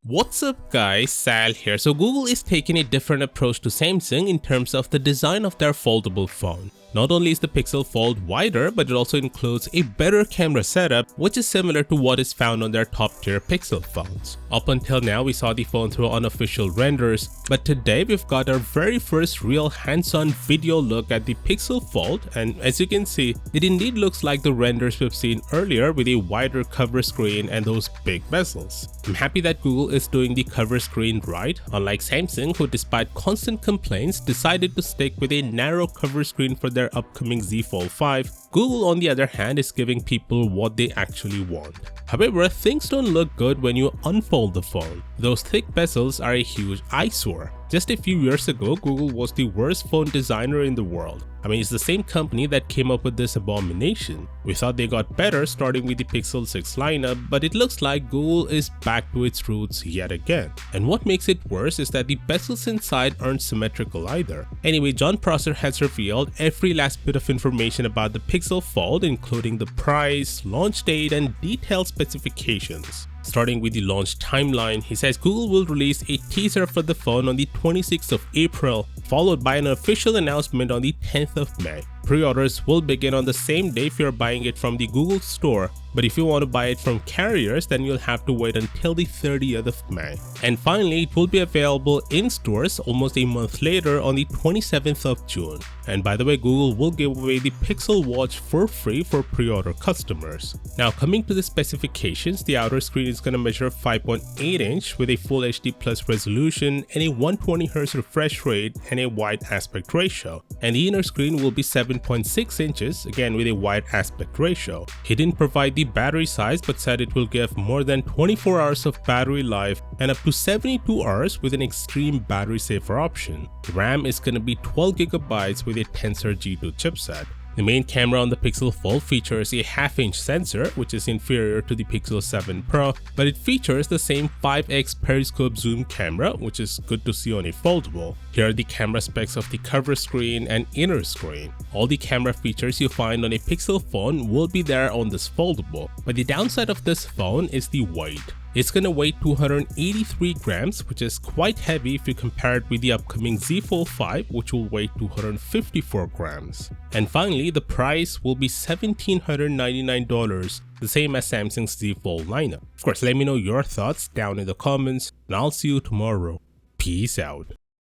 What's up guys, Sal here. So Google is taking a different approach to Samsung in terms of the design of their foldable phone. Not only is the Pixel Fold wider, but it also includes a better camera setup, which is similar to what is found on their top tier Pixel phones. Up until now, we saw the phone through unofficial renders, but today we've got our very first real hands-on video look at the Pixel Fold, and as you can see, it indeed looks like the renders we've seen earlier with a wider cover screen and those big bezels. I'm happy that Google is doing the cover screen right, unlike Samsung, who despite constant complaints decided to stick with a narrow cover screen for their upcoming Z Fold 5. Google, on the other hand, is giving people what they actually want. However, things don't look good when you unfold the phone. Those thick bezels are a huge eyesore. Just a few years ago, Google was the worst phone designer in the world. I mean, it's the same company that came up with this abomination. We thought they got better starting with the Pixel 6 lineup, but it looks like Google is back to its roots yet again. And what makes it worse is that the bezels inside aren't symmetrical either. Anyway, Jon Prosser has revealed every last bit of information about the Pixel Fold, including the price, launch date, and detailed specifications. Starting with the launch timeline, he says Google will release a teaser for the phone on the 26th of April, followed by an official announcement on the 10th of May. Pre-orders will begin on the same day if you're buying it from the Google store, but if you want to buy it from carriers, then you'll have to wait until the 30th of May. And finally, it will be available in stores almost a month later on the 27th of June. And by the way, Google will give away the Pixel Watch for free for pre-order customers. Now coming to the specifications, the outer screen is going to measure 5.8 inch with a Full HD Plus resolution and a 120Hz refresh rate and a wide aspect ratio. And the inner screen will be 7.6 inches, again with a wide aspect ratio. He didn't provide the battery size but said it will give more than 24 hours of battery life and up to 72 hours with an extreme battery saver option. The RAM is going to be 12GB with a Tensor G2 chipset. The main camera on the Pixel Fold features a half-inch sensor, which is inferior to the Pixel 7 Pro, but it features the same 5x periscope zoom camera, which is good to see on a foldable. Here are the camera specs of the cover screen and inner screen. All the camera features you find on a Pixel phone will be there on this foldable, but the downside of this phone is the weight. It's gonna weigh 283 grams, which is quite heavy if you compare it with the upcoming Z Fold 5, which will weigh 254 grams. And finally, the price will be $1,799, the same as Samsung's Z Fold lineup. Of course, let me know your thoughts down in the comments, and I'll see you tomorrow. Peace out.